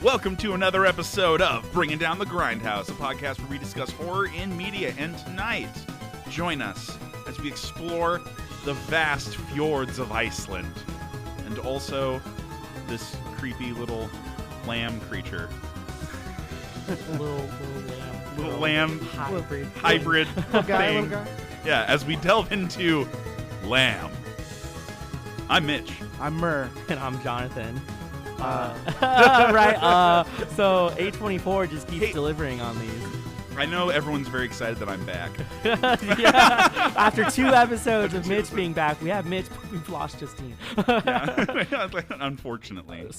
Welcome to another episode of Bringing Down the Grindhouse, a podcast where we discuss horror in media. And tonight, join us as we explore the vast fjords of Iceland, and also this creepy little lamb creature. Little lamb hybrid little guy. Yeah, as we delve into Lamb. I'm Mitch. I'm Murr. And I'm Jonathan. So A24 just keeps delivering on these. I know everyone's very excited that I'm back. Yeah. After 2 episodes of Mitch being back, we have Mitch, but we've lost Justine. Yeah. Unfortunately.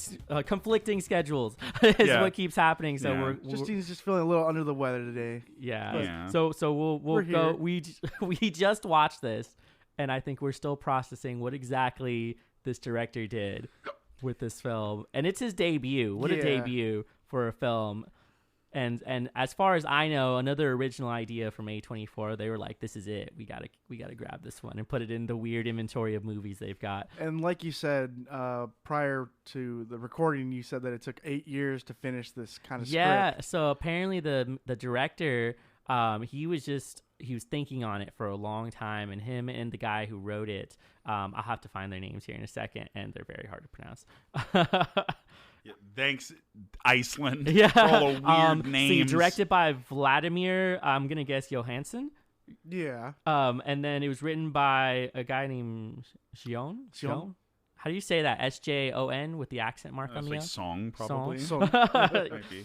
Conflicting schedules is what keeps happening. So we're Justine's just feeling a little under the weather today. Yeah. So we'll go. We just watched this, and I think we're still processing what exactly this director did with this film, and it's his debut. What a debut for a film. And as far as I know, another original idea from A24, they were like, this is it. We gotta grab this one and put it in the weird inventory of movies they've got. And like you said, prior to the recording, you said that it took 8 years to finish this kind of script. Yeah, so apparently the director, he was thinking on it for a long time, and him and the guy who wrote it, I'll have to find their names here in a second, and they're very hard to pronounce. Yeah, thanks, Iceland. Yeah. For all the weird names. So directed by Vladimir, I'm gonna guess Johansson. Yeah. And then it was written by a guy named Sion. How do you say that? SJON with the accent mark on the like O? Song, probably. Song. Might be.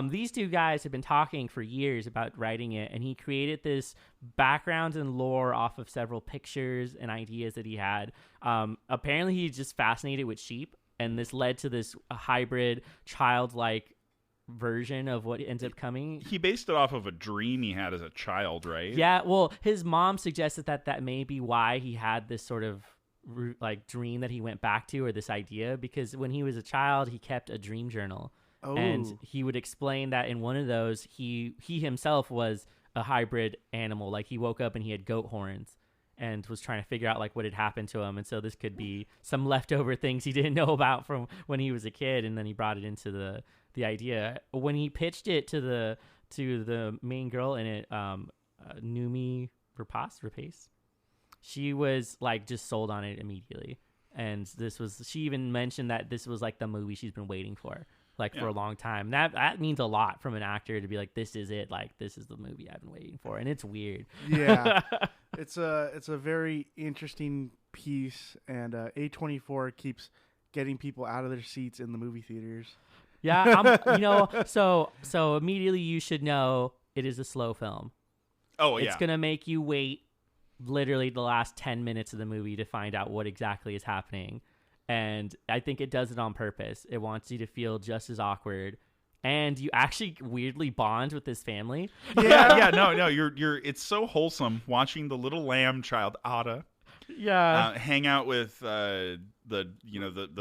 These two guys have been talking for years about writing it, and he created this background and lore off of several pictures and ideas that he had. Apparently, he's just fascinated with sheep, and this led to this hybrid, childlike version of what ends up coming. He based it off of a dream he had as a child, right? Yeah, well, his mom suggested that may be why he had this sort of like dream that he went back to, or this idea, because when he was a child he kept a dream journal. And he would explain that in one of those he himself was a hybrid animal. Like, he woke up and he had goat horns and was trying to figure out like what had happened to him, and so this could be some leftover things he didn't know about from when he was a kid, and then he brought it into the idea. When he pitched it to the main girl in it, Noomi Rapace, she was like just sold on it immediately. And she even mentioned that this was like the movie she's been waiting for, for a long time. That means a lot from an actor to be like, this is it. Like, this is the movie I've been waiting for. And it's weird. Yeah. It's a very interesting piece, and A24 keeps getting people out of their seats in the movie theaters. Yeah. So immediately you should know it is a slow film. Oh, yeah. It's going to make you wait literally the last 10 minutes of the movie to find out what exactly is happening. And I think it does it on purpose. It wants you to feel just as awkward, and you actually weirdly bond with this family. Yeah. No, you're it's so wholesome watching the little lamb child Ada hang out with the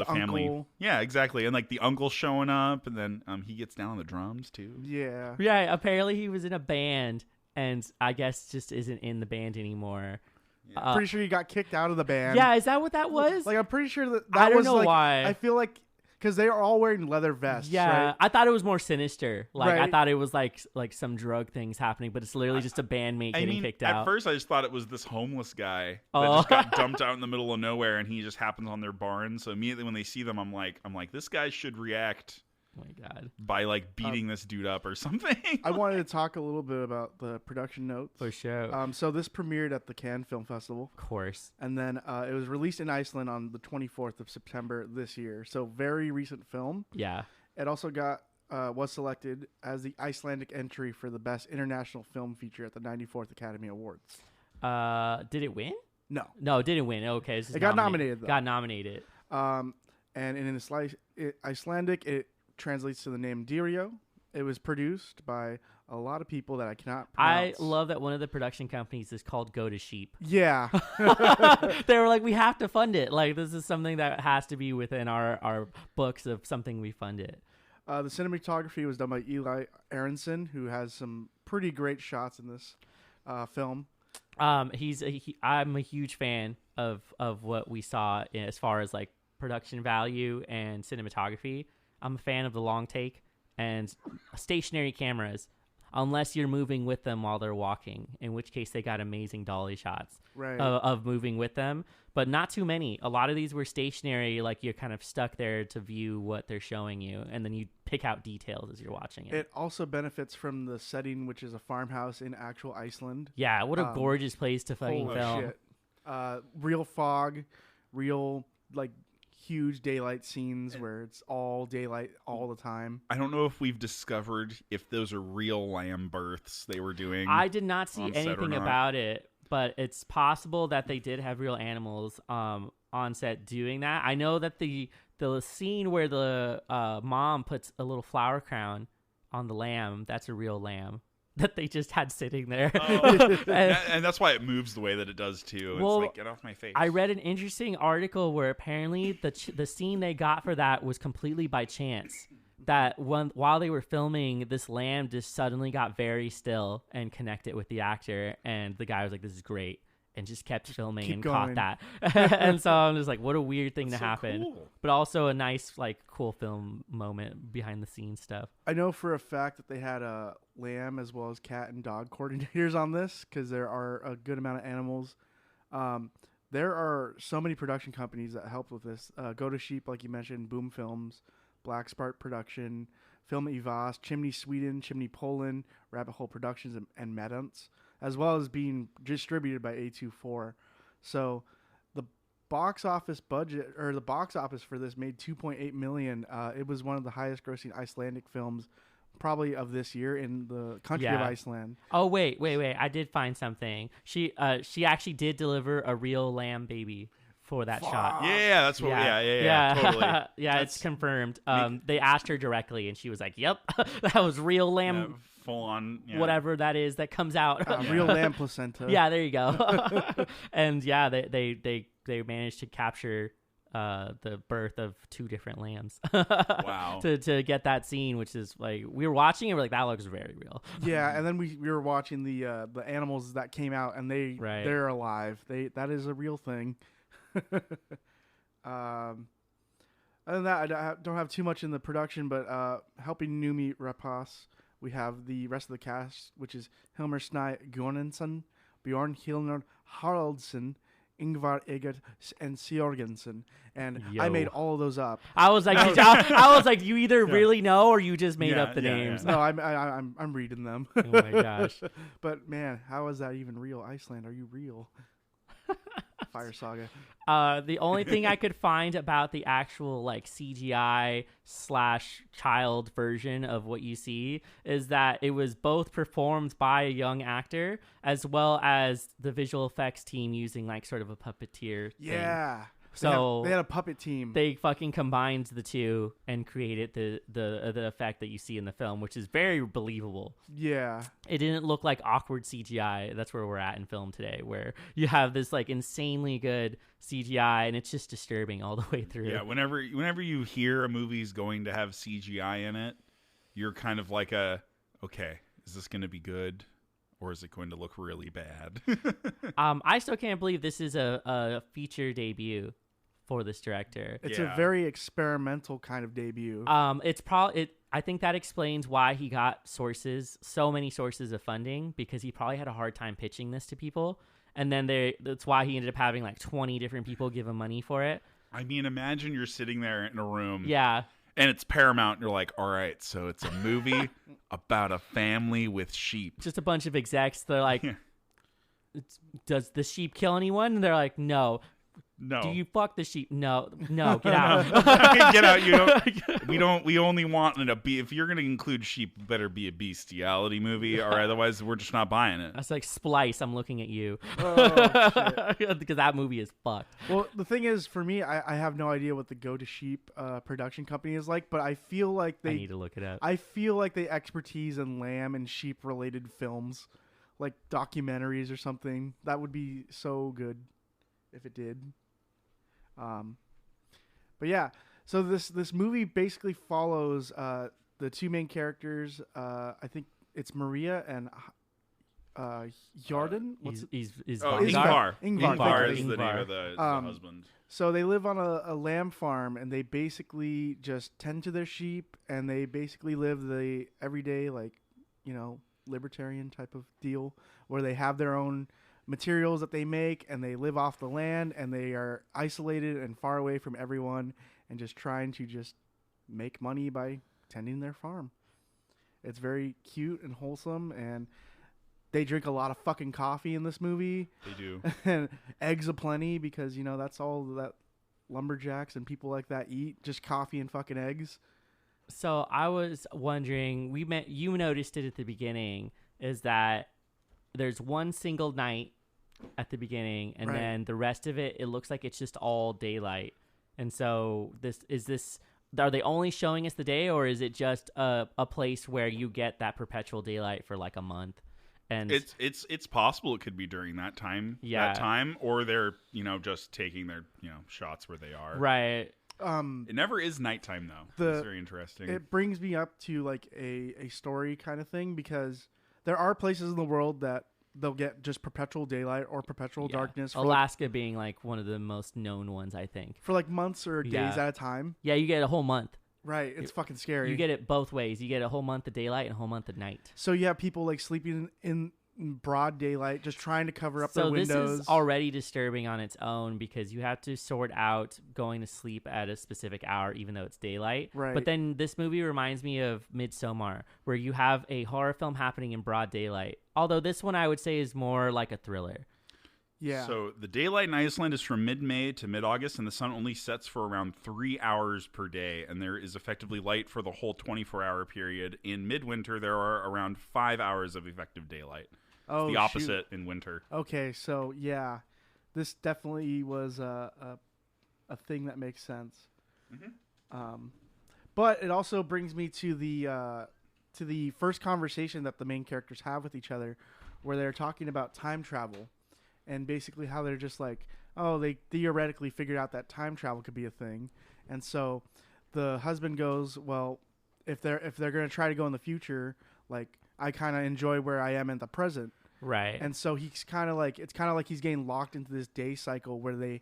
family. Uncle. Yeah, exactly. And like the uncle showing up, and then he gets down on the drums too. Yeah. Yeah, apparently he was in a band, and I guess just isn't in the band anymore. Yeah. Pretty sure he got kicked out of the band. Yeah, is that what that was? Like, I'm pretty sure that I don't was know why. I feel like because they are all wearing leather vests. Yeah, right? I thought it was more sinister. Like, right. I thought it was like some drug things happening, but it's literally just a bandmate getting kicked out. At first, I just thought it was this homeless guy that just got dumped out in the middle of nowhere, and he just happens on their barn. So immediately when they see them, I'm like, this guy should react. Oh my God. By like beating this dude up or something. I wanted to talk a little bit about the production notes. For sure. So this premiered at the Cannes Film Festival. Of course. And then it was released in Iceland on the 24th of September this year. So very recent film. Yeah. It also was selected as the Icelandic entry for the Best International Film Feature at the 94th Academy Awards. Did it win? No. No, it didn't win. Okay. It got nominated, though. Got nominated. And in Icelandic, it translates to the name Dirio. It was produced by a lot of people that I cannot pronounce. I love that one of the production companies is called Go to Sheep. Yeah. They were like, we have to fund it. Like, this is something that has to be within our books of something we fund it. The cinematography was done by Eli Aronson, who has some pretty great shots in this film. I'm a huge fan of what we saw as far as like production value and cinematography. I'm a fan of the long take and stationary cameras, unless you're moving with them while they're walking, in which case they got amazing dolly shots of moving with them, but not too many. A lot of these were stationary, like you're kind of stuck there to view what they're showing you, and then you pick out details as you're watching it. It also benefits from the setting, which is a farmhouse in actual Iceland. Yeah, what a gorgeous place to fucking film. Shit. Real fog, real like huge daylight scenes where it's all daylight all the time. I don't know if we've discovered if those are real lamb births they were doing. I did not see anything about it, but it's possible that they did have real animals on set doing that. I know that the scene where the mom puts a little flower crown on the lamb, that's a real lamb that they just had sitting there. And that's why it moves the way that it does too. It's like, get off my face. I read an interesting article where apparently the scene they got for that was completely by chance. That while they were filming, this lamb just suddenly got very still and connected with the actor, and the guy was like, "This is great," and just kept filming and caught that. And so I'm just like, what a weird thing to happen. Cool. But also a nice, like, cool film moment behind the scenes stuff. I know for a fact that they had a lamb as well as cat and dog coordinators on this, because there are a good amount of animals. There are so many production companies that helped with this. Go to Sheep, like you mentioned, Boom Films, Black Spark Production, Film Ivas, Chimney Sweden, Chimney Poland, Rabbit Hole Productions, and Medunts, as well as being distributed by A24. So the box office budget, or the box office for this, made $2.8 million. It was one of the highest grossing Icelandic films probably of this year in the country of Iceland. Oh, wait. I did find something. She actually did deliver a real lamb baby for that shot. Yeah, that's what. Yeah, totally. It's confirmed. They asked her directly, and she was like, "Yep, that was real lamb, full on, whatever that is that comes out, real lamb placenta." Yeah, there you go. And yeah, they managed to capture the birth of two different lambs. Wow. to get that scene, which is like, we were watching it, we're like, that looks very real. Yeah, and then we were watching the animals that came out, and they're alive. That is a real thing. Other than that, I don't have too much in the production, but helping Numi Rapace, we have the rest of the cast, which is Hilmar Snæ Guðnason, Bjorn Hilnard Haraldsson, Ingvar Egert, and Sjörgensen. And I made all of those up. I was like, I was like, you either really know or you just made up the names. No, I'm reading them. Oh my gosh! But man, how is that even real? Iceland, are you real? Fire Saga. The only thing I could find about the actual like CGI / child version of what you see is that it was both performed by a young actor as well as the visual effects team using like sort of a puppeteer thing. Yeah. So they had a puppet team. They fucking combined the two and created the effect that you see in the film, which is very believable. Yeah. It didn't look like awkward CGI. That's where we're at in film today, where you have this like insanely good CGI and it's just disturbing all the way through. Yeah, whenever you hear a movie's going to have CGI in it, you're kind of like okay, is this going to be good? Or is it going to look really bad? I still can't believe this is a feature debut for this director. It's a very experimental kind of debut. I think that explains why he got so many sources of funding, because he probably had a hard time pitching this to people. And then that's why he ended up having like 20 different people give him money for it. I mean, imagine you're sitting there in a room. Yeah. And it's Paramount, and you're like, all right, so it's a movie about a family with sheep. Just a bunch of execs. They're like, does the sheep kill anyone? And they're like, no. No. Do you fuck the sheep? No, get out. Get out. We only want it to be, if you're going to include sheep, it better be a bestiality movie, or otherwise we're just not buying it. That's like Splice. I'm looking at you. Oh, shit. Because that movie is fucked. Well, the thing is, for me, I have no idea what the Go to Sheep production company is like, but I feel like I need to look it up. I feel like they expertise in lamb and sheep related films, like documentaries or something. That would be so good if it did. But yeah, so this movie basically follows the two main characters. I think it's Maria and Jordan. What's Is Ingvar. Ingvar is the name Ingvar. of the husband. So they live on a lamb farm, and they basically just tend to their sheep, and they basically live the everyday, like, libertarian type of deal, where they have their own materials that they make, and they live off the land, and they are isolated and far away from everyone, and just trying to just make money by tending their farm. It's very cute and wholesome, and they drink a lot of fucking coffee in this movie. They do. And eggs aplenty, because, that's all that lumberjacks and people like that eat. Just coffee and fucking eggs. So I was wondering, you noticed it at the beginning, is that there's one single night at the beginning, and then the rest of it looks like it's just all daylight. And so are they only showing us the day, or is it just a place where you get that perpetual daylight for like a month? And it's possible it could be during that time. Yeah. That time, or they're just taking their shots where they are. Right. It never is nighttime though. It's very interesting. It brings me up to like a story kind of thing, because there are places in the world that they'll get just perpetual daylight or perpetual darkness. Alaska being like one of the most known ones, I think. For like months or days at a time. Yeah, you get a whole month. Right, it's fucking scary. You get it both ways. You get a whole month of daylight and a whole month of night. So you have people like sleeping in broad daylight, just trying to cover up their windows. So this is already disturbing on its own, because you have to sort out going to sleep at a specific hour, even though it's daylight. Right. But then this movie reminds me of Midsommar, where you have a horror film happening in broad daylight. Although this one I would say is more like a thriller. Yeah. So the daylight in Iceland is from mid-May to mid-August, and the sun only sets for around 3 hours per day, and there is effectively light for the whole 24-hour period. In midwinter, there are around 5 hours of effective daylight. Oh, it's the opposite in winter. Okay, so yeah, this definitely was a thing that makes sense. Mm-hmm. But it also brings me to the first conversation that the main characters have with each other, where they're talking about time travel. And basically how they're just like, oh, they theoretically figured out that time travel could be a thing. And so the husband goes, well, if they're going to try to go in the future, like, I kind of enjoy where I am in the present. Right. And so he's kind of like, it's kind of like he's getting locked into this day cycle where the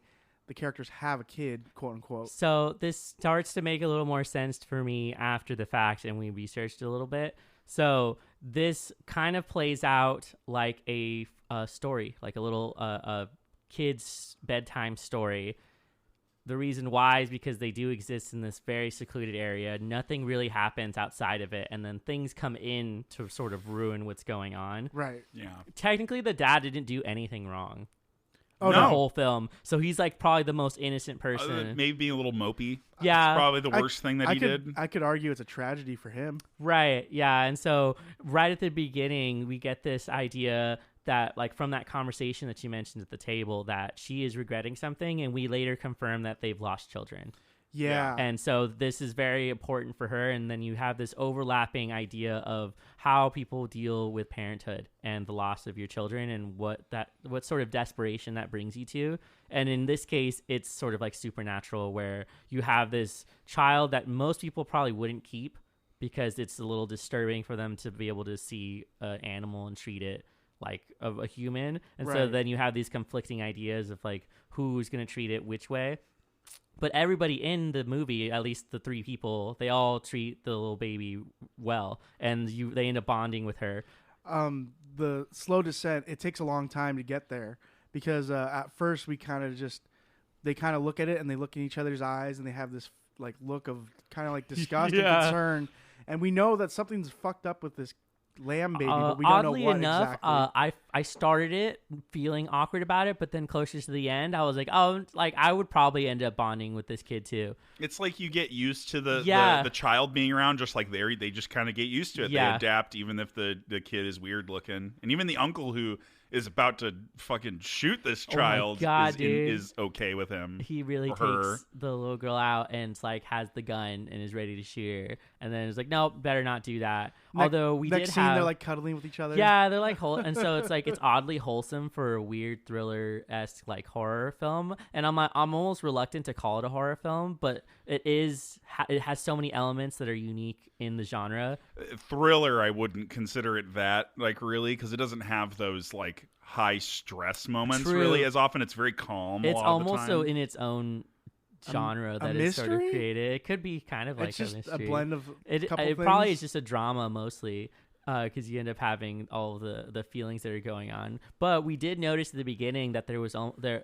characters have a kid, quote unquote. So this starts to make a little more sense for me after the fact, and we researched a little bit. So this kind of plays out like a story, like a little kid's bedtime story. The reason why is because they do exist in this very secluded area. Nothing really happens outside of it, and then things come in to sort of ruin what's going on. Right. Yeah. Technically, the dad didn't do anything wrong. Oh, the no. whole film. So he's like probably the most innocent person. Maybe being a little mopey. Yeah. It's probably the worst thing that he did. I could argue it's a tragedy for him. Right. Yeah. And so right at the beginning, we get this idea that, like, from that conversation that you mentioned at the table, that she is regretting something, and we later confirm that they've lost children. Yeah. And so this is very important for her. And then you have this overlapping idea of how people deal with parenthood and the loss of your children, and what sort of desperation that brings you to. And in this case, it's sort of like Supernatural, where you have this child that most people probably wouldn't keep, because it's a little disturbing for them to be able to see an animal and treat it like of a human. And so Right. then you have these conflicting ideas of like who's going to treat it which way. But everybody in the movie, at least the three people, they all treat the little baby well, and they end up bonding with her. The slow descent, it takes a long time to get there, because at first they kind of look at it, and they look in each other's eyes, and they have this like look of kind of like disgust and concern, and we know that something's fucked up with this lamb baby, but we don't know what enough, exactly. I started it feeling awkward about it, but then closer to the end, I was like, oh, like I would probably end up bonding with this kid too. It's like you get used to the child being around, just like they just kind of get used to it. Yeah. They adapt, even if the kid is weird looking, and even the uncle who is about to fucking shoot this child is okay with him. He really her. takes the little girl out and like has the gun and is ready to shoot her, and then it's like, nope, better not do that. Although we next did scene, have, they're like cuddling with each other. yeah, they're like and so it's like it's oddly wholesome for a weird thriller-esque like horror film, and I'm almost reluctant to call it a horror film, but it has so many elements that are unique in the genre. Thriller, I wouldn't consider it that, like, really, because it doesn't have those like high stress moments. True. Really, as often it's very calm. It's a lot almost of the time. so in its own genre that it's sort of created. It could be kind of like it's just a mystery. a blend of it couple probably things. is just a drama mostly, because you end up having all of the feelings that are going on. But we did notice at the beginning that there was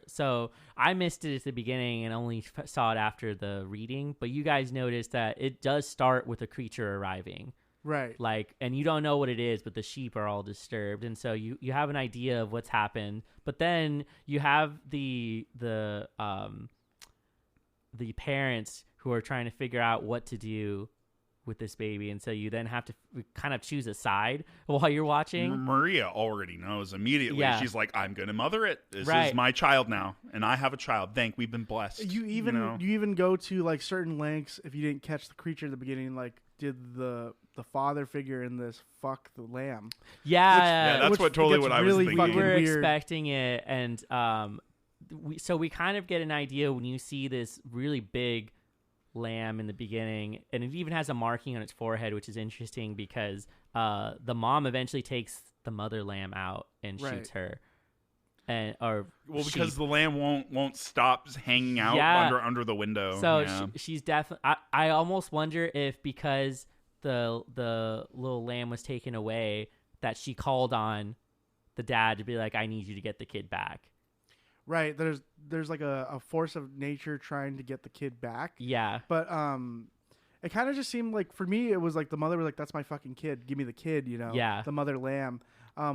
so I missed it at the beginning and only saw it after the reading, but you guys noticed that it does start with a creature arriving, Right. like, and you don't know what it is, but the sheep are all disturbed, and so you have an idea of what's happened. But then you have the parents who are trying to figure out what to do with this baby, and so you then have to kind of choose a side while you're watching. Maria already knows immediately. Yeah. She's like, I'm gonna mother it. This Right. is my child now, and I have a child. We've been blessed. You even know? you even go to like certain lengths if you didn't catch the creature at the beginning. Like, did the father figure in this fuck the lamb? Yeah, that's what I was really thinking. fucking We were weird. expecting it, and we kind of get an idea when you see this really big lamb in the beginning, and it even has a marking on its forehead, which is interesting because the mom eventually takes the mother lamb out and shoots her, and because sheep. the lamb won't stop hanging out under the window. So yeah. she's definitely. I almost wonder if because the little lamb was taken away, that she called on the dad to be like, I need you to get the kid back. Right. There's like a force of nature trying to get the kid back. Yeah. But it kind of just seemed like, for me, it was like the mother was like, that's my fucking kid. Give me the kid, you know? Yeah. The mother lamb.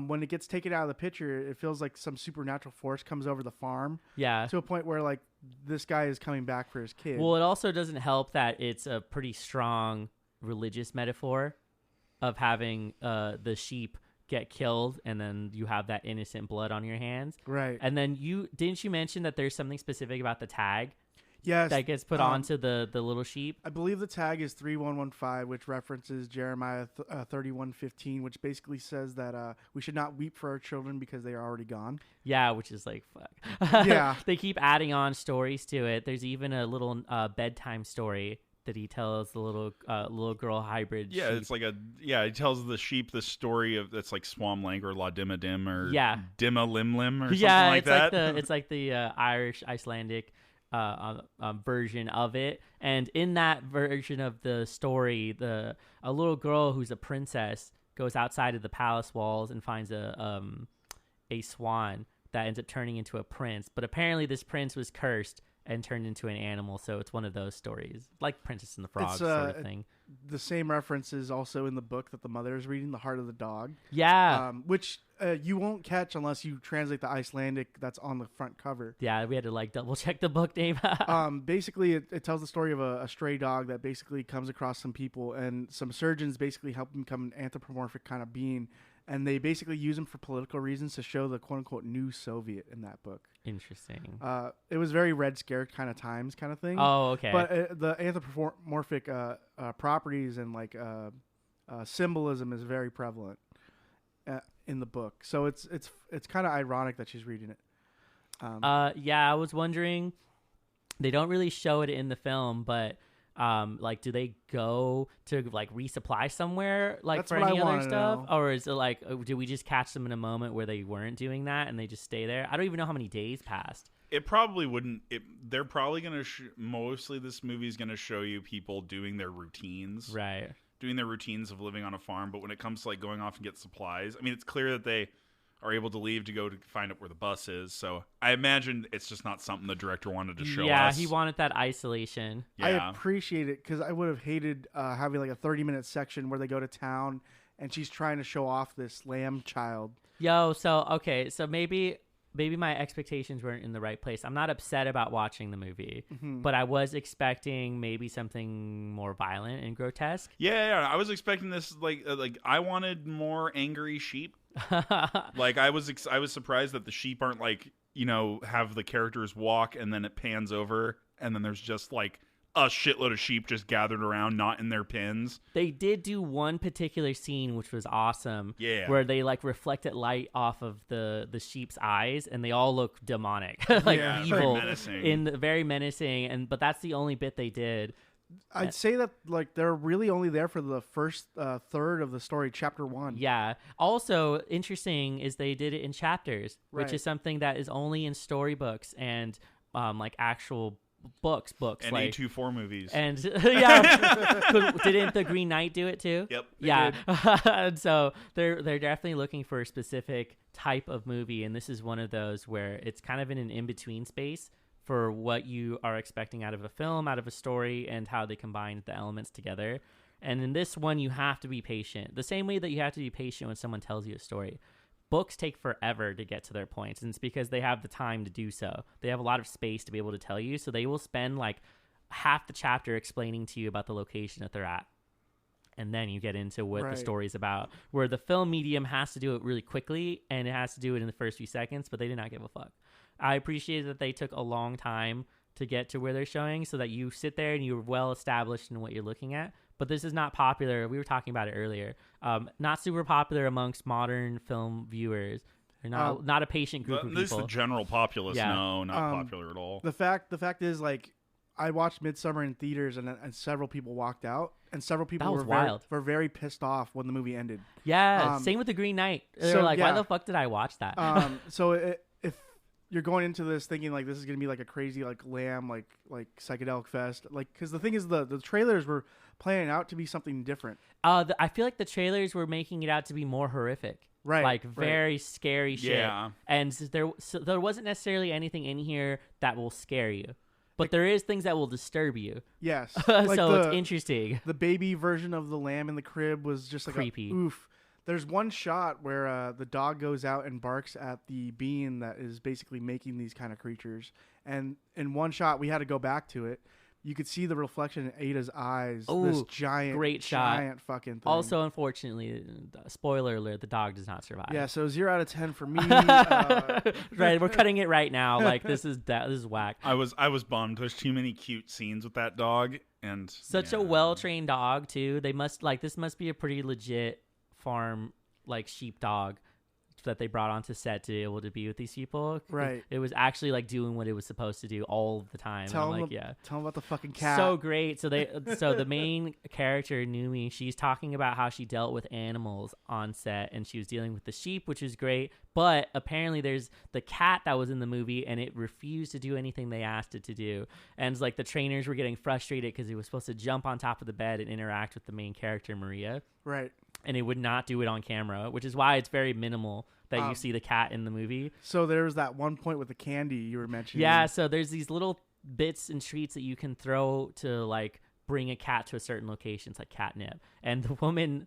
When it gets taken out of the picture, it feels like some supernatural force comes over the farm. Yeah. To a point where like this guy is coming back for his kid. Well, it also doesn't help that it's a pretty strong religious metaphor of having the sheep get killed, and then you have that innocent blood on your hands. Right. And then didn't you mention that there's something specific about the tag? Yes. That gets put onto the little sheep? I believe the tag is 3115, which references Jeremiah 31:15, which basically says that we should not weep for our children because they are already gone. Yeah, which is like, fuck. Yeah. They keep adding on stories to it. There's even a little bedtime story that he tells the little girl hybrid. Yeah, sheep. it's like he tells the sheep the story of that's like Swamlang or La Dimma Dim or Dimma Lim Lim or something like that. It's like the Irish Icelandic version of it, and in that version of the story, a little girl who's a princess goes outside of the palace walls and finds a swan that ends up turning into a prince. But apparently, this prince was cursed and turned into an animal, so it's one of those stories, like Princess and the Frog sort of thing. The same reference is also in the book that the mother is reading, The Heart of the Dog. Yeah. Which you won't catch unless you translate the Icelandic that's on the front cover. Yeah, we had to like double check the book name. Basically, it tells the story of a stray dog that basically comes across some people, and some surgeons basically help him become an anthropomorphic kind of being. And they basically use him for political reasons to show the quote-unquote new Soviet in that book. Interesting. It was very Red Scare kind of times kind of thing. Oh, okay. But the anthropomorphic properties and like symbolism is very prevalent in the book. So it's kind of ironic that she's reading it. Yeah, I was wondering. They don't really show it in the film, but like, do they go to like resupply somewhere, like That's for what any I other wanna stuff, know. or is it like, do we just catch them in a moment where they weren't doing that and they just stay there? I don't even know how many days passed. It probably wouldn't. They're probably going to mostly this movie is going to show you people doing their routines, Right. Doing their routines of living on a farm. But when it comes to like going off and get supplies, I mean, it's clear that they are able to leave to go to find out where the bus is. So I imagine it's just not something the director wanted to show us. Yeah, he wanted that isolation. Yeah. I appreciate it because I would have hated having like a 30-minute section where they go to town and she's trying to show off this lamb child. Yo, so maybe my expectations weren't in the right place. I'm not upset about watching the movie, but I was expecting maybe something more violent and grotesque. Yeah. I was expecting this like I wanted more angry sheep. Like I was surprised that the sheep aren't like, you know, have the characters walk and then it pans over and then there's just like a shitload of sheep just gathered around, not in their pens. They did do one particular scene which was awesome. Yeah. Where they like reflected light off of the sheep's eyes, and they all look demonic, like evil, very menacing. But that's the only bit they did. I'd say that like they're really only there for the first third of the story, chapter 1. Yeah. Also interesting is they did it in chapters, right. which is something that is only in storybooks and like actual books and like A24 movies. And yeah, didn't the Green Knight do it too? Yep. Yeah. And so they're definitely looking for a specific type of movie, and this is one of those where it's kind of in an in-between space for what you are expecting out of a film, out of a story, and how they combine the elements together. And in this one, you have to be patient. The same way that you have to be patient when someone tells you a story. Books take forever to get to their points, and it's because they have the time to do so. They have a lot of space to be able to tell you, so they will spend like half the chapter explaining to you about the location that they're at. And then you get into what the story's about. Where the film medium has to do it really quickly, and it has to do it in the first few seconds, but they did not give a fuck. I appreciate that they took a long time to get to where they're showing so that you sit there and you're well established in what you're looking at. But this is not popular. We were talking about it earlier. Not super popular amongst modern film viewers. They're not a patient group of people. At least the general populace, no, not popular at all. The fact is, like, I watched Midsummer in theaters, and several people walked out, and several people were very pissed off when the movie ended. Yeah, same with The Green Knight. They're like, why the fuck did I watch that? If you're going into this thinking like this is gonna be like a crazy like Lamb like psychedelic fest, like, because the thing is the trailers were playing out to be something different. I feel like the trailers were making it out to be more horrific. Right. Like very scary shit. Yeah. And there wasn't necessarily anything in here that will scare you. But there is things that will disturb you. Yes. So it's interesting. The baby version of the lamb in the crib was just like creepy. Oof. There's one shot where the dog goes out and barks at the being that is basically making these kind of creatures. And in one shot, we had to go back to it. You could see the reflection in Ada's eyes. Oh, this giant fucking thing. Also, unfortunately, spoiler alert, the dog does not survive. Yeah, so 0 out of 10 for me. Right, we're cutting it right now. Like this is whack. I was bummed. There's too many cute scenes with that dog, and such a well-trained dog too. They must this must be a pretty legit farm like sheep dog that they brought onto set to be able to be with these people. Right. It was actually like doing what it was supposed to do all the time. Tell them about the fucking cat. So great. So the main character, Numi, she's talking about how she dealt with animals on set, and she was dealing with the sheep, which is great. But apparently there's the cat that was in the movie, and it refused to do anything they asked it to do. And it's like the trainers were getting frustrated because it was supposed to jump on top of the bed and interact with the main character, Maria. Right. And it would not do it on camera, which is why it's very minimal that you see the cat in the movie. So there was that one point with the candy you were mentioning. Yeah, so there's these little bits and treats that you can throw to like bring a cat to a certain location. It's like catnip. And the woman,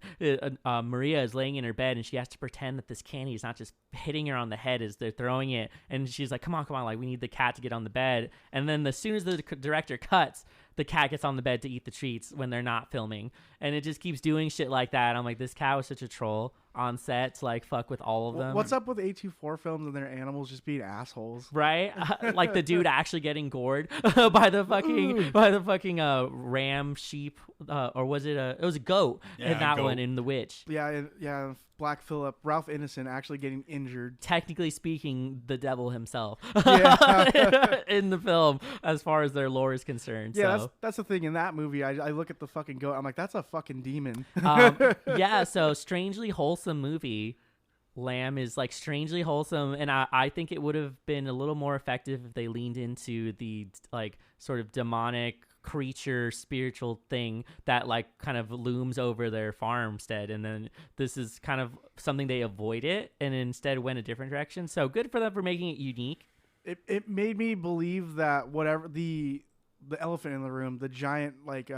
Maria, is laying in her bed, and she has to pretend that this candy is not just hitting her on the head as they're throwing it. And she's like, come on, like we need the cat to get on the bed. And then as soon as the director cuts, the cat gets on the bed to eat the treats when they're not filming. And it just keeps doing shit like that. I'm like, this cat was such a troll on set to like fuck with all of them. What's up with A24 films and their animals just being assholes? Right? Like the dude actually getting gored by the fucking ram sheep, or was it a goat in that one in The Witch. Yeah. Black Phillip, Ralph Innocent actually getting injured. Technically speaking, the devil himself. Yeah. In the film, as far as their lore is concerned. Yeah, so. that's the thing. In that movie, I look at the fucking goat. I'm like, that's a fucking demon. Yeah, so strangely wholesome movie. Lamb is like strangely wholesome, and I think it would have been a little more effective if they leaned into the like sort of demonic creature spiritual thing that like kind of looms over their farmstead, and then this is kind of something they avoid it and instead went a different direction. So good for them for making it unique. It made me believe that whatever the elephant in the room, the giant like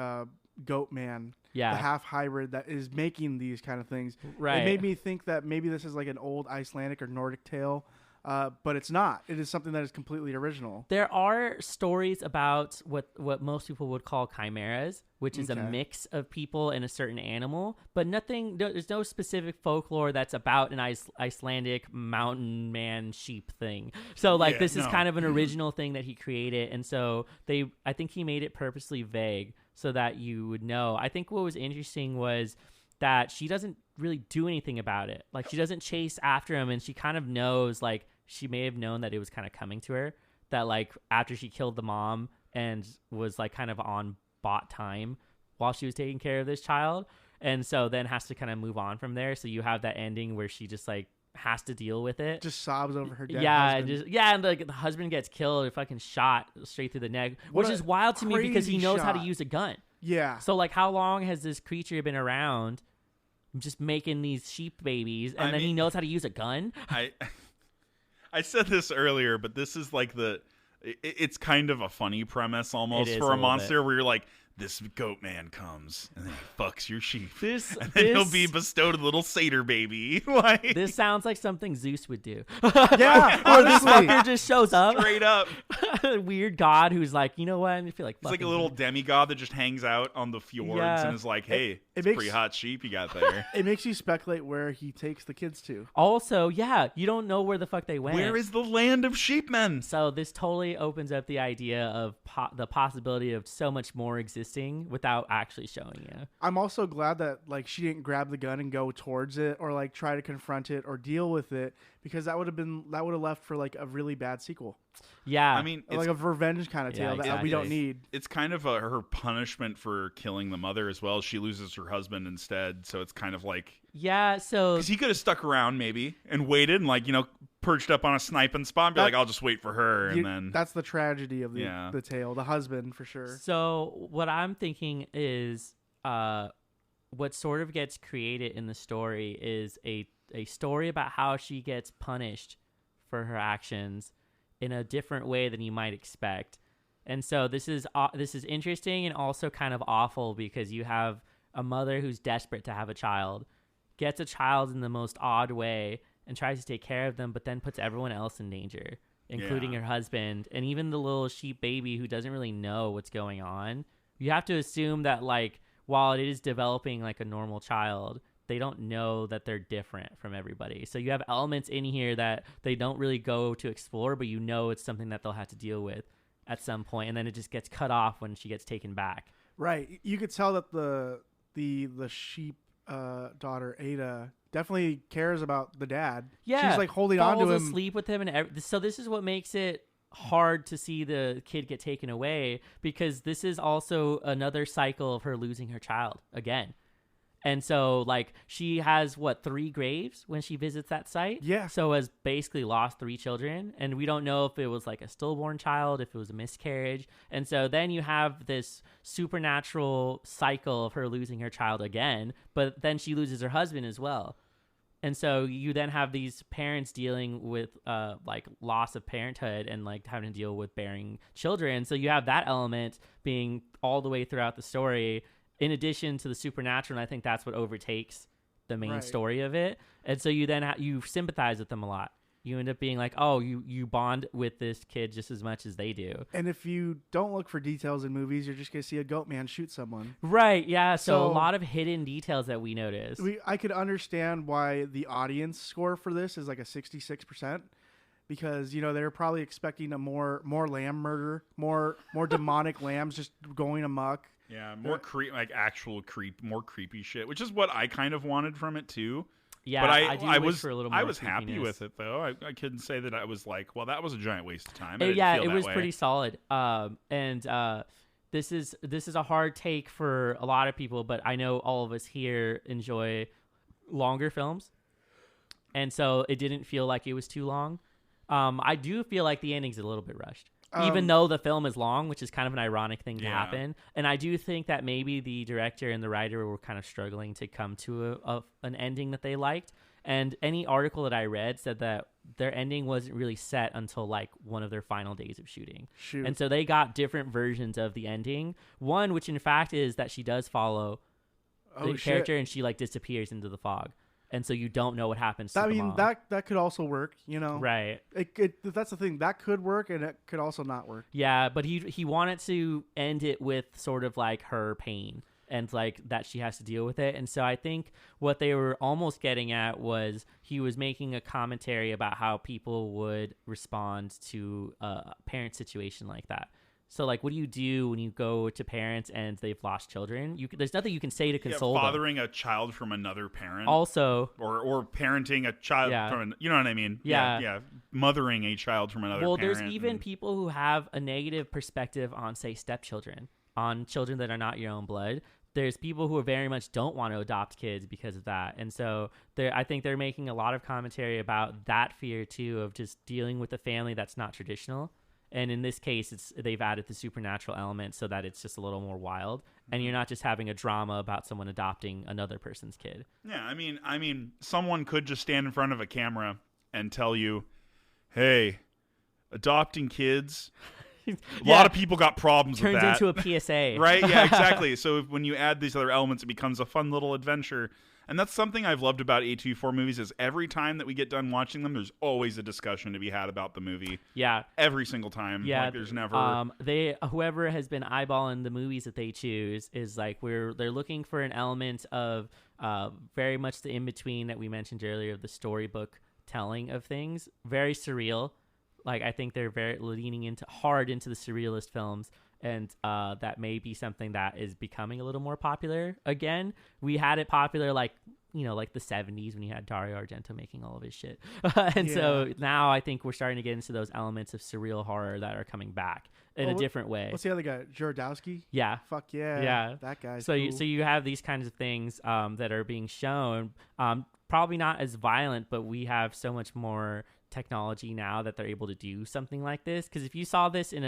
goat man, the half hybrid that is making these kind of things, right? It made me think that maybe this is like an old Icelandic or Nordic tale but it's not. It is something that is completely original. There are stories about what most people would call chimeras, which is a mix of people and a certain animal, but there's no specific folklore that's about an Icelandic mountain man sheep thing. So this is kind of an original thing that he created. And so I think he made it purposely vague so that you would know. I think what was interesting was that she doesn't really do anything about it. Like, she doesn't chase after him, and she kind of knows, like, she may have known that it was kind of coming to her, that like after she killed the mom and was like kind of on bought time while she was taking care of this child, and so then has to kind of move on from there. So you have that ending where she just like has to deal with it, just sobs over her dead husband. And like the husband gets killed or fucking shot straight through the neck, which is wild to me because he knows how to use a gun. Yeah. So like, how long has this creature been around just making these sheep babies, and he knows how to use a gun? I said this earlier, but this is like it's kind of a funny premise almost for a monster where you're like, this goat man comes and then he fucks your sheep. And then he'll be bestowed a little satyr baby. This sounds like something Zeus would do. Yeah, or this fucker just shows up. Straight up. Weird god who's like, you know what? I feel like it's like a little demigod that just hangs out on the fjords and is like, hey, it's a pretty hot sheep you got there. It makes you speculate where he takes the kids to. Also, you don't know where the fuck they went. Where is the land of sheepmen? So this totally opens up the idea of the possibility of so much more existing without actually showing you. I'm also glad that like she didn't grab the gun and go towards it or like try to confront it or deal with it, because that would have left for like a really bad sequel. Yeah, I mean, like a revenge kind of tale that we don't need. It's kind of her punishment for killing the mother as well. She loses her husband instead, so it's kind of like so because he could have stuck around maybe and waited and like perched up on a sniping spot and be like, I'll just wait for her, and then that's the tragedy of the tale, the husband for sure. So what I'm thinking is what sort of gets created in the story is a story about how she gets punished for her actions in a different way than you might expect. And so this is interesting and also kind of awful, because you have a mother who's desperate to have a child, gets a child in the most odd way and tries to take care of them, but then puts everyone else in danger, including her husband and even the little sheep baby who doesn't really know what's going on. You have to assume that like, while it is developing like a normal child, they don't know that they're different from everybody. So you have elements in here that they don't really go to explore, but it's something that they'll have to deal with at some point, and then it just gets cut off when she gets taken back. Right. You could tell that the sheep daughter Ada definitely cares about the dad. Yeah, she's like holding on to him, asleep with him, and so this is what makes it hard to see the kid get taken away, because this is also another cycle of her losing her child again. And so, like, she has, 3 graves when she visits that site? Yeah. So has basically lost 3 children. And we don't know if it was, like, a stillborn child, if it was a miscarriage. And so then you have this supernatural cycle of her losing her child again, but then she loses her husband as well. And so you then have these parents dealing with, loss of parenthood and, like, having to deal with bearing children. So you have that element being all the way throughout the story, in addition to the supernatural, and I think that's what overtakes the main story of it. And so you then you sympathize with them a lot. You end up being like, oh, you bond with this kid just as much as they do. And if you don't look for details in movies, you're just going to see a goat man shoot someone. Right, yeah. So a lot of hidden details that we notice. I could understand why the audience score for this is like a 66%. Because, they're probably expecting a more lamb murder, more demonic lambs just going amok. Yeah, more actual more creepy shit, which is what I kind of wanted from it too. Yeah, but I was for a little more I was happy with it though. I couldn't say that I was like, well, that was a giant waste of time. It was pretty solid. This is a hard take for a lot of people, but I know all of us here enjoy longer films, and so it didn't feel like it was too long. I do feel like the ending's a little bit rushed. Even though the film is long, which is kind of an ironic thing to happen. And I do think that maybe the director and the writer were kind of struggling to come to an ending that they liked. And any article that I read said that their ending wasn't really set until like one of their final days of shooting. Shoot. And so they got different versions of the ending. One, which in fact is that she does follow the character and she like disappears into the fog. and so you don't know what happens to I the mean, mom. that could also work, Right. That's the thing. That could work, and it could also not work. Yeah, but he wanted to end it with sort of like her pain and like that she has to deal with it. And so I think what they were almost getting at was he was making a commentary about how people would respond to a parent situation like that. So, like, what do you do when you go to parents and they've lost children? There's nothing you can say to console them. Fathering a child from another parent. Also. Or parenting a child from, you know what I mean? Yeah. Mothering a child from another parent. Well, there's even people who have a negative perspective on, say, stepchildren, on children that are not your own blood. There's people who very much don't want to adopt kids because of that. And so I think they're making a lot of commentary about that fear, too, of just dealing with a family that's not traditional. And in this case, they've added the supernatural element so that it's just a little more wild, and you're not just having a drama about someone adopting another person's kid. Yeah, I mean, someone could just stand in front of a camera and tell you, "Hey, adopting kids." A lot of people got problems with that. Turns into a PSA, right? Yeah, exactly. So when you add these other elements, it becomes a fun little adventure. And that's something I've loved about A24 movies is every time that we get done watching them, there's always a discussion to be had about the movie. Yeah. Every single time. Yeah. Like, there's never... whoever has been eyeballing the movies that they choose is like they're looking for an element of very much the in-between that we mentioned earlier of the storybook telling of things. Very surreal. Like, I think they're very leaning hard into the surrealist films. And that may be something that is becoming a little more popular again. We had it popular like the 70s when you had Dario Argento making all of his shit. So now I think we're starting to get into those elements of surreal horror that are coming back in a different way. What's the other guy? Jodorowsky? Yeah. Fuck yeah. Yeah. That guy's so cool. So you have these kinds of things that are being shown. Probably not as violent, but we have so much more technology now that they're able to do something like this. Because if you saw this in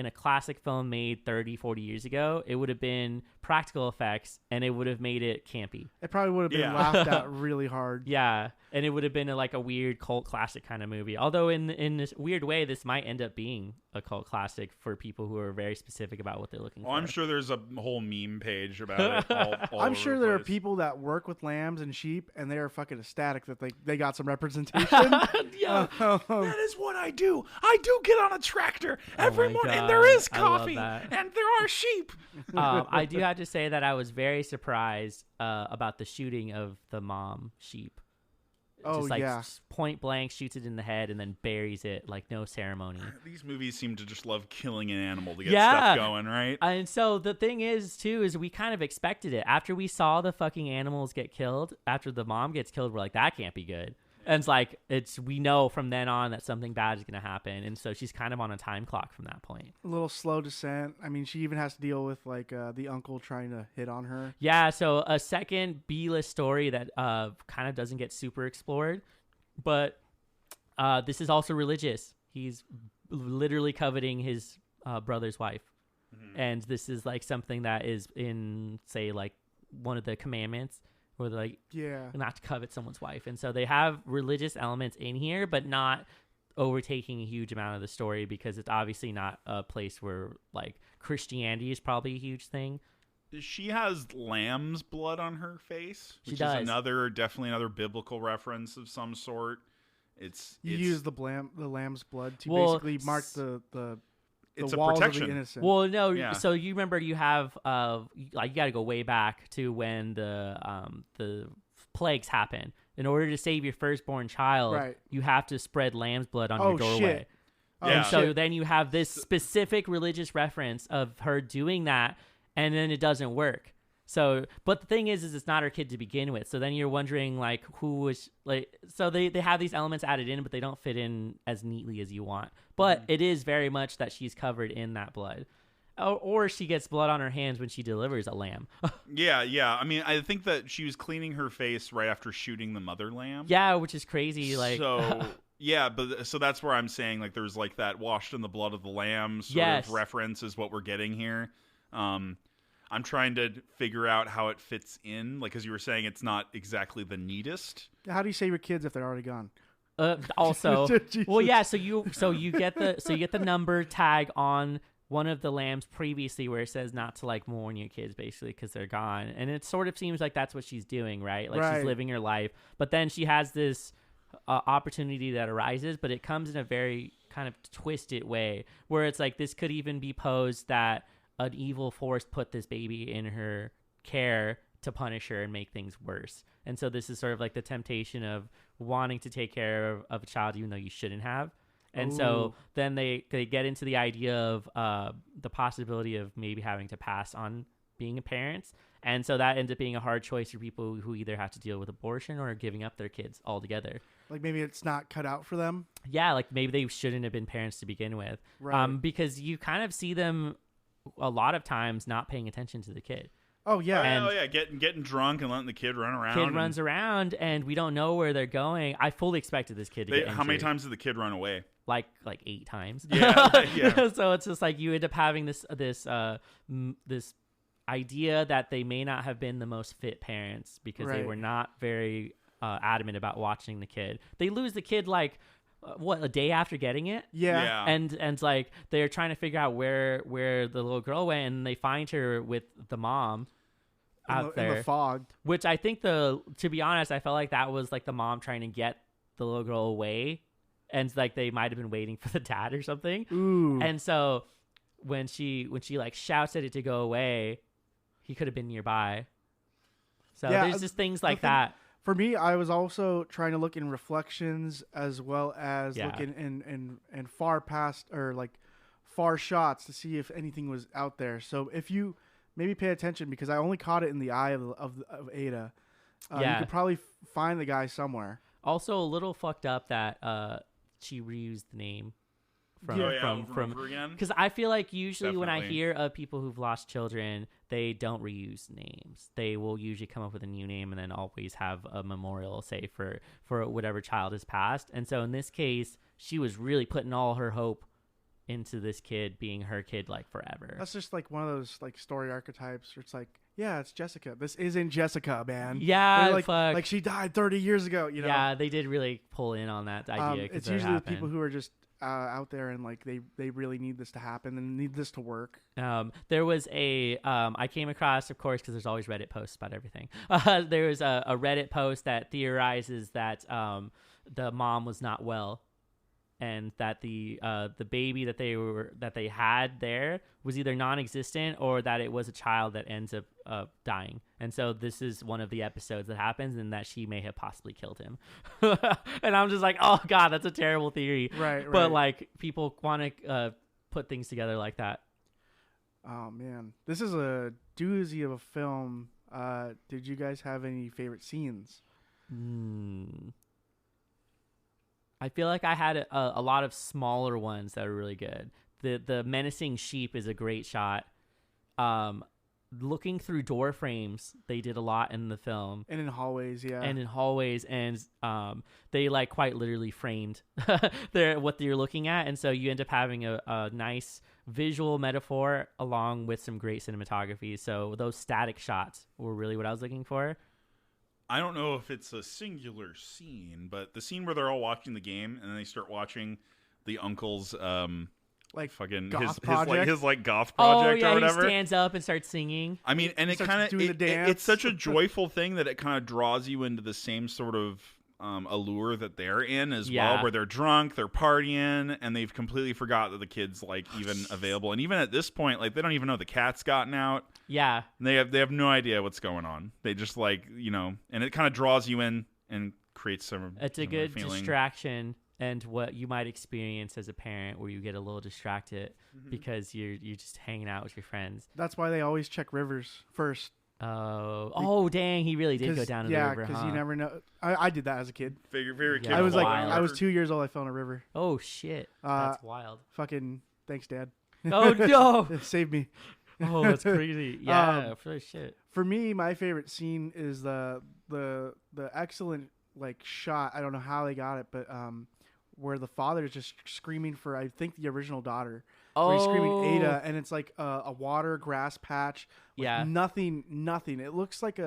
a classic film made 30, 40 years ago, it would have been practical effects, and it would have made it campy. It probably would have been laughed at really hard. Yeah, and it would have been like a weird cult classic kind of movie. Although in this weird way, this might end up being a cult classic for people who are very specific about what they're looking for. I'm sure there's a whole meme page about it. All I'm over sure the there are place. people that work with lambs and sheep, and they are fucking ecstatic that they got some representation. Yeah. That is what I do. I do get on a tractor every my morning, God. and there is I love coffee, that. and there are sheep. I do have to say that I was very surprised about the shooting of the mom sheep. Just point blank shoots it in the head and then buries it like no ceremony. These movies seem to just love killing an animal to get stuff going, right? And so the thing is too is we kind of expected it after we saw the fucking animals get killed. After the mom gets killed, we're like, that can't be good. And it's like we know from then on that something bad is going to happen, and so she's kind of on a time clock from that point. A little slow descent. I mean, she even has to deal with like the uncle trying to hit on her. Yeah, so a second B-list story that kind of doesn't get super explored, but this is also religious. He's literally coveting his brother's wife, and this is like something that is in, say, like one of the commandments. Or like not to covet someone's wife. And so they have religious elements in here, but not overtaking a huge amount of the story because it's obviously not a place where like Christianity is probably a huge thing. She has lamb's blood on her face, which does. is definitely another biblical reference of some sort. It's use the lamb's blood to basically mark the it's walls a protection. Of the innocent. Well, no. So you remember you have you got to go way back to when the plagues happen. In order to save your firstborn child, you have to spread lamb's blood on your doorway. Shit. And so then you have this specific religious reference of her doing that, and then it doesn't work. So, but the thing is it's not her kid to begin with. So then you're wondering, like, who was, like, so they have these elements added in, but they don't fit in as neatly as you want. But it is very much that she's covered in that blood. Or she gets blood on her hands when she delivers a lamb. Yeah. I mean, I think that she was cleaning her face right after shooting the mother lamb. Yeah, which is crazy. Like, so, yeah, but so that's where I'm saying, like, there's, like, that washed in the blood of the lamb sort of reference is what we're getting here. I'm trying to figure out how it fits in, like, as you were saying, it's not exactly the neatest. How do you save your kids if they're already gone? Also, well, yeah. So you get the number tag on one of the lambs previously where it says not to like mourn your kids basically because they're gone. And it sort of seems like that's what she's doing, right? Like she's living her life. But then she has this opportunity that arises, but it comes in a very kind of twisted way where it's like this could even be posed that an evil force put this baby in her care to punish her and make things worse. And so this is sort of like the temptation of wanting to take care of a child even though you shouldn't have. And so then they get into the idea of the possibility of maybe having to pass on being a parent. And so that ends up being a hard choice for people who either have to deal with abortion or giving up their kids altogether. Like maybe it's not cut out for them. Yeah, like maybe they shouldn't have been parents to begin with. Right. Because you kind of see them a lot of times not paying attention to the kid. Oh yeah, and getting drunk and letting the kid run around. Kid runs around, and we don't know where they're going. I fully expected this kid to get injured. How many times did the kid run away? Like 8 times. Yeah, yeah. So it's just like you end up having this idea that they may not have been the most fit parents because they were not very adamant about watching the kid. They lose the kid like a day after getting it. Yeah. And like they're trying to figure out where the little girl went, and they find her with the mom out there in the fog. Which I think to be honest, I felt like that was like the mom trying to get the little girl away, and like they might have been waiting for the dad or something. Ooh. And so when she like shouts at it to go away, he could have been nearby. So there's just things like that. For me, I was also trying to look in reflections as well as looking in far past or like far shots to see if anything was out there. So if you maybe pay attention, because I only caught it in the eye of Ada. You could probably find the guy somewhere. Also, a little fucked up that she reused the name from because I feel like usually when I hear of people who've lost children, they don't reuse names. They will usually come up with a new name and then always have a memorial, say for whatever child has passed. And so in this case, she was really putting all her hope into this kid being her kid like forever. That's just like one of those like story archetypes where it's like, yeah, it's Jessica. This isn't Jessica, man. Yeah, like she died 30 years ago. You know? Yeah, they did really pull in on that idea. It's usually the people who are just out there and like they really need this to happen and need this to work. There was I came across, of course, because there's always Reddit posts about everything. There was a Reddit post that theorizes that the mom was not well, and that the baby that they had there was either non-existent or that it was a child that ends up dying. And so this is one of the episodes that happens, and that she may have possibly killed him. And I'm just like, oh god, that's a terrible theory. Right. But like people want to put things together like that. Oh man, this is a doozy of a film. Did you guys have any favorite scenes? I feel like I had a lot of smaller ones that are really good. The menacing sheep is a great shot. Looking through door frames, they did a lot in the film. And in hallways, yeah. And they like quite literally framed what you're looking at. And so you end up having a nice visual metaphor along with some great cinematography. So those static shots were really what I was looking for. I don't know if it's a singular scene, but the scene where they're all watching the game and then they start watching the uncle's like fucking goth his goth project or whatever. He stands up and starts singing. I mean, and it kind of it's such a joyful thing that it kind of draws you into the same sort of allure that they're in as well, where they're drunk, they're partying, and they've completely forgot that the kid's like even available. And even at this point, like they don't even know the cat's gotten out. Yeah, and they have no idea what's going on. They just like and it kind of draws you in and creates some. It's a good distraction. And what you might experience as a parent, where you get a little distracted because you're just hanging out with your friends. That's why they always check rivers first. Oh, dang! He really did go down to the river. Yeah, because you never know. I did that as a kid. Favorite kid. I was I was 2 years old. I fell in a river. Oh shit! That's wild. Fucking thanks, Dad. Oh no! It saved me. Oh, that's crazy. Yeah, for shit. For me, my favorite scene is the excellent like shot. I don't know how they got it, but where the father is just screaming for, I think, the original daughter. Where he's screaming Ada, and it's like a water grass patch with nothing. It looks like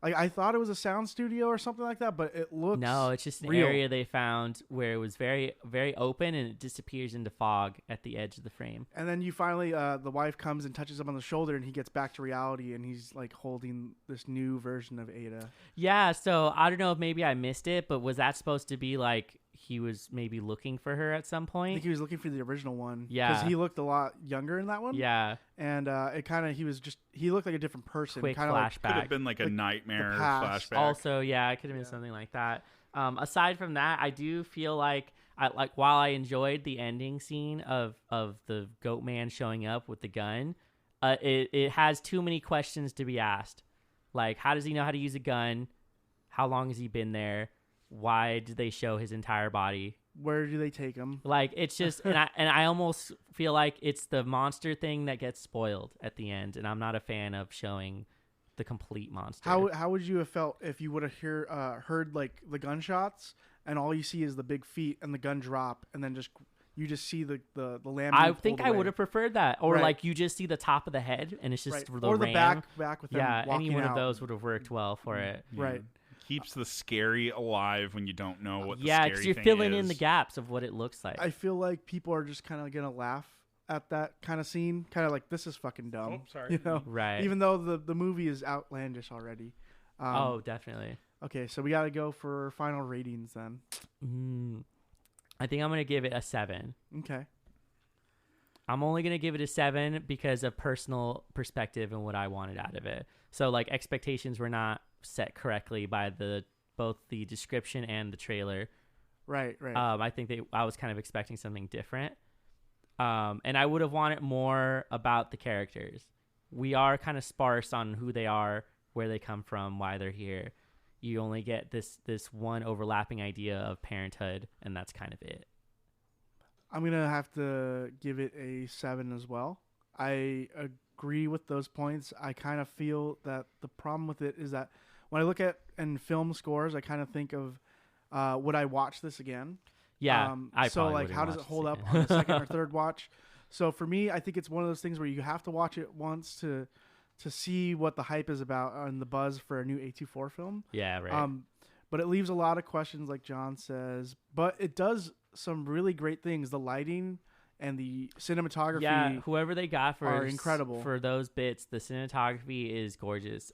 Like I thought it was a sound studio or something like that, but it looks No, it's just an real. area they found where it was very, very open and it disappears into fog at the edge of the frame. And then you finally, the wife comes and touches him on the shoulder, and he gets back to reality, and he's like holding this new version of Ada. Yeah, so I don't know if maybe I missed it, but was that supposed to be like he was maybe looking for her at some I point? think he was looking for the original one. Yeah. Because he looked a lot younger in that one. Yeah, And it kind of, he looked like a different person. quick Kind of like, Could have flashback. been like a Like nightmare the past. flashback. Also, yeah, it could have been something like that. Aside from that, I do feel like while I enjoyed the ending scene of the goat man showing up with the gun, it has too many questions to be asked. Like, how does he know how to use a gun? How long has he been there? Why did they show his entire body? where do they take him? Like, it's just, and I almost feel like it's the monster thing that gets spoiled at the end, and I'm not a fan of showing the complete monster. How would you have felt if you would have heard like the gunshots and all you see is the big feet and the gun drop and then you just see the lamb? I think I would have preferred that, or Right. like you just see the top of the head and it's just right. the or the ram. back with them Yeah, walking any one out. of those would have worked well for it. Yeah. Right. Keeps the scary alive when you don't know what the Yeah, scary because you're thing filling is. in the gaps of what it looks like. I feel like people are just kind of gonna laugh at that kind of scene, kind of like this is fucking dumb. Oh, sorry. You know, Right. even though the movie is outlandish already. Oh, definitely. Okay, so we got to go for final ratings then. I think I'm going to give it a 7. Okay. I'm only going to give it a 7 because of personal perspective and what I wanted out of it. So, like, expectations were not set correctly by both the description and the trailer. Right. I think I was kind of expecting something different. And I would have wanted more about the characters. We are kind of sparse on who they are, where they come from, why they're here. You only get this one overlapping idea of parenthood, and that's kind of it. I'm gonna have to give it a 7 as well. I agree with those points. I kind of feel that the problem with it is that when I look at and film scores, I kind of think of would I watch this again? Yeah, I so probably like wouldn't how does watch it hold this up again. on the second or third watch? So for me, I think it's one of those things where you have to watch it once to see what the hype is about and the buzz for a new A24 film. Yeah, right. But it leaves a lot of questions, like John says. But it does some really great things. The lighting and the cinematography. Yeah, whoever they got are incredible. for those bits. The cinematography is gorgeous.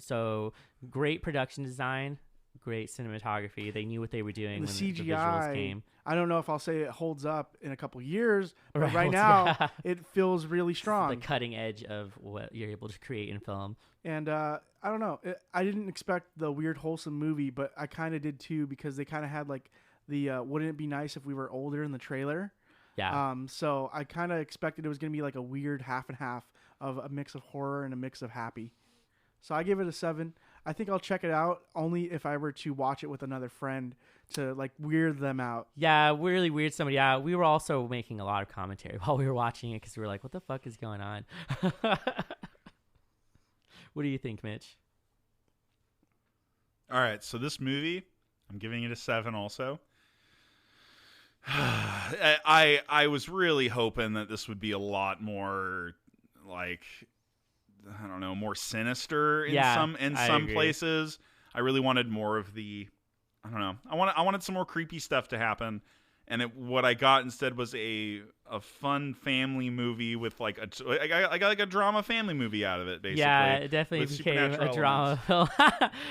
So great production design, great cinematography. They knew what they were doing The when CGI, the visuals came. I don't know if I'll say it holds up in a couple years, but Right, right now yeah. it feels really strong. The cutting edge of what you're able to create in film. And I don't know. I didn't expect the weird wholesome movie, but I kind of did too because they kind of had like the wouldn't it be nice if we were older in the trailer. Yeah. So I kind of expected it was going to be like a weird half and half of a mix of horror and a mix of happy. So I give it a 7. I think I'll check it out only if I were to watch it with another friend to like weird them out. Yeah, really weird somebody out. We were also making a lot of commentary while we were watching it because we were like, what the fuck is going on? What do you think, Mitch? All right, so this movie, I'm giving it a 7 also. I was really hoping that this would be a lot more like, I don't know, more sinister in some agree. places. I really wanted more of the, I don't know. I wanted some more creepy stuff to happen, and what I got instead was a fun family movie with like I got like a drama family movie out of it, basically. Yeah, it definitely with became a supernatural drama film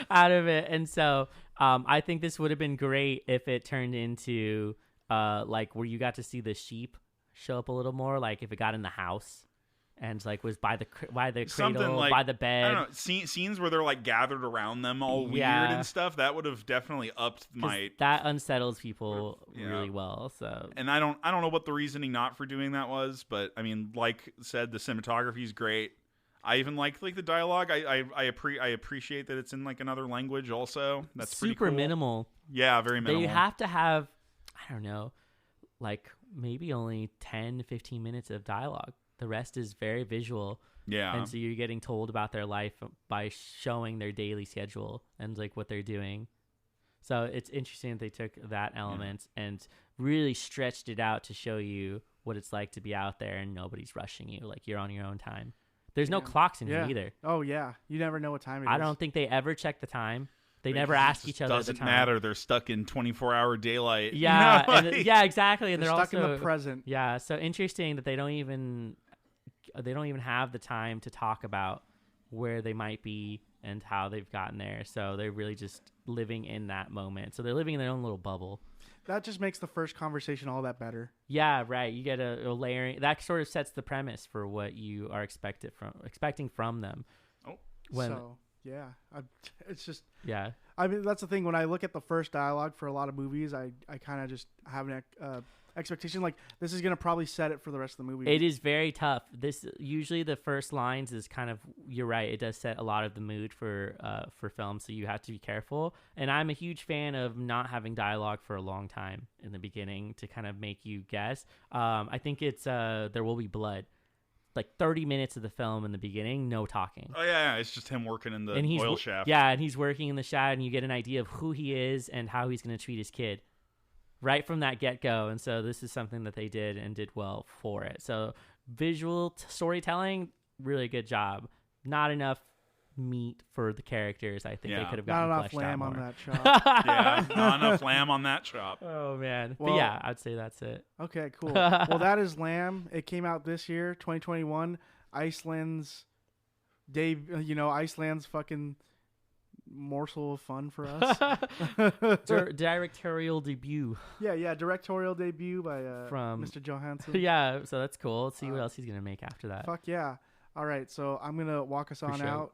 out of it. And so I think this would have been great if it turned into like where you got to see the sheep show up a little more, like if it got in the house and like was by the cradle, like, by the bed. I don't know, scenes where they're like gathered around them all weird and stuff. That would have definitely upped my. That unsettles people Yeah. really well. So And I don't know what the reasoning not for doing that was, but I mean, like said, the cinematography is great. I even like the dialogue. I appreciate that it's in like another language. Also, that's super pretty cool. minimal. Yeah, very minimal. They have to have, I don't know, like maybe only 10, 15 minutes of dialogue. The rest is very visual. Yeah. And so you're getting told about their life by showing their daily schedule and like what they're doing. So it's interesting that they took that element and really stretched it out to show you what it's like to be out there and nobody's rushing you. Like you're on your own time. There's no clocks in here Yeah. either. Oh yeah, you never know what time it is. I don't think they ever check the time. They never ask each other the Doesn't time. matter. They're stuck in 24-hour daylight. Yeah, You know, and yeah, exactly. And They're they're stuck also in the present. Yeah, so interesting that they don't even have the time to talk about where they might be and how they've gotten there. So they're really just living in that moment. So they're living in their own little bubble. That just makes the first conversation all that better. Yeah, right. You get a layering. That sort of sets the premise for what you are expecting from them. Oh, yeah, it's just. Yeah. I mean, that's the thing. When I look at the first dialogue for a lot of movies, I kind of just have an expectation like this is gonna probably set it for the rest of the movie. It is very tough. This usually the first lines is kind of, you're right. It does set a lot of the mood for film, so you have to be careful. And I'm a huge fan of not having dialogue for a long time in the beginning to kind of make you guess. I think it's There Will Be Blood. Like 30 minutes of the film in the beginning, no talking. Oh yeah, it's just him working in the oil shaft. Yeah, and he's working in the shaft, and you get an idea of who he is and how he's going to treat his kid right from that get-go. And so this is something that they did and did well for it. So visual storytelling, really good job. Not enough meat for the characters. I think they could have gotten not enough fleshed lamb out on more. that chop. Yeah, not enough lamb on that chop. Oh man. Well, but yeah, I'd say that's it. Okay, cool. Well, that is Lamb. It came out this year, 2021. Iceland's Iceland's fucking morsel of fun for us. Directorial debut. Yeah, directorial debut by From Mr. Johansson. Yeah, so that's cool. Let's see what else he's gonna make after that. Fuck yeah. All right, so I'm gonna walk us on sure. out.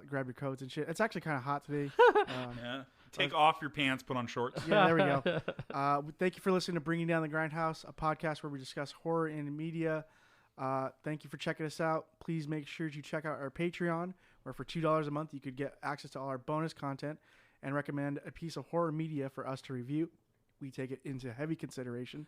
Grab your coats and shit. It's actually kind of hot today. Yeah. Take off your pants, put on shorts. Yeah, there we go. Thank you for listening to Bringing Down the Grindhouse, a podcast where we discuss horror in media. Thank you for checking us out. Please make sure you check out our Patreon, where for $2 a month you could get access to all our bonus content and recommend a piece of horror media for us to review. We take it into heavy consideration.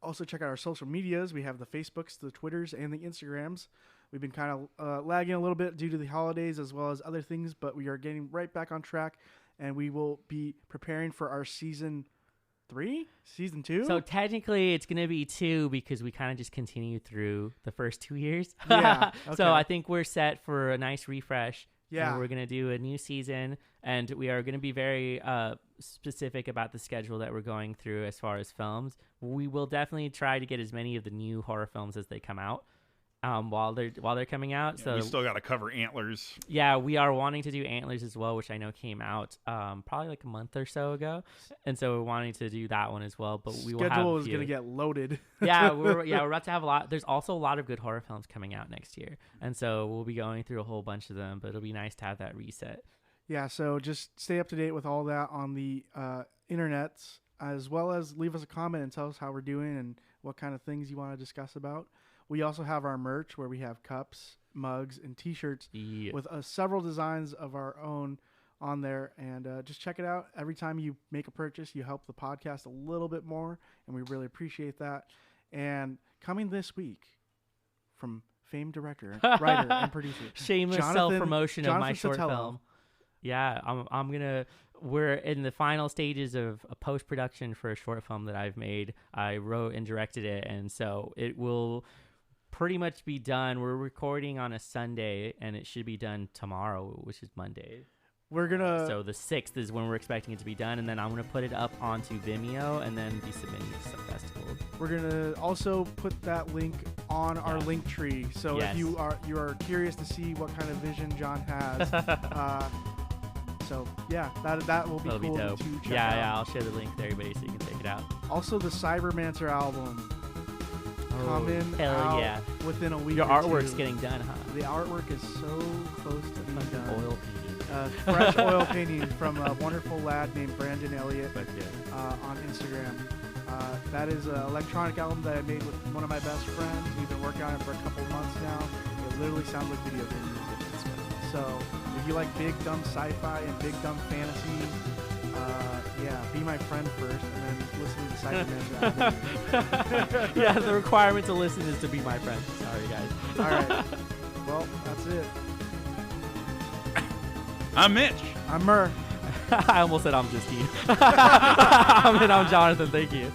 Also, check out our social medias. We have the Facebooks, the Twitters, and the Instagrams. We've been kind of lagging a little bit due to the holidays as well as other things, but we are getting right back on track, and we will be preparing for our season 2. So technically it's going to be 2 because we kind of just continue through the first 2 years. Yeah. Okay. So I think we're set for a nice refresh. Yeah. And we're going to do a new season, and we are going to be very specific about the schedule that we're going through as far as films. We will definitely try to get as many of the new horror films as they come out while they're coming out. Yeah, so we still got to cover Antlers. Yeah, we are wanting to do Antlers as well, which I know came out probably like a month or so ago, and so we're wanting to do that one as well. But we will have schedule is going to get loaded. Yeah, we're about to have a lot. There's also a lot of good horror films coming out next year, and so we'll be going through a whole bunch of them. But it'll be nice to have that reset. Yeah, so just stay up to date with all that on the internets, as well as leave us a comment and tell us how we're doing and what kind of things you want to discuss about. We also have our merch where we have cups, mugs, and T-shirts with several designs of our own on there. And just check it out. Every time you make a purchase, you help the podcast a little bit more, and we really appreciate that. And coming this week from famed director, writer, and producer, shameless self-promotion of my short Sotelo. film. Yeah, we're in the final stages of a post-production for a short film that I've made. I wrote and directed it, and so it will pretty much be done. We're recording on a Sunday, and it should be done tomorrow, which is Monday. We're gonna. So the 6th is when we're expecting it to be done, and then I'm gonna put it up onto Vimeo, and then be submitting it to some festivals. We're gonna also put that link on our link tree. So Yes. if you are curious to see what kind of vision John has, so yeah, that will be That'll cool be dope. to check out. Yeah, I'll share the link with everybody so you can check it out. Also, the Cybermancer album coming hell out yeah. within a week. Your or artwork's two. getting done, huh? The artwork is so close to being Fucking done. oil painting. Fresh oil painting from a wonderful lad named Brandon Elliott But yeah. on Instagram. That is an electronic album that I made with one of my best friends. We've been working on it for a couple of months now. It literally sounds like video game music. So if you like big dumb sci-fi and big dumb fantasy, be my friend first and then listen to the Cybermancer album. Yeah, the requirement to listen is to be my friend. Sorry, guys. All right. Well, that's it. I'm Mitch. I'm Murr. I almost said I'm Justine. I'm Jonathan. Thank you.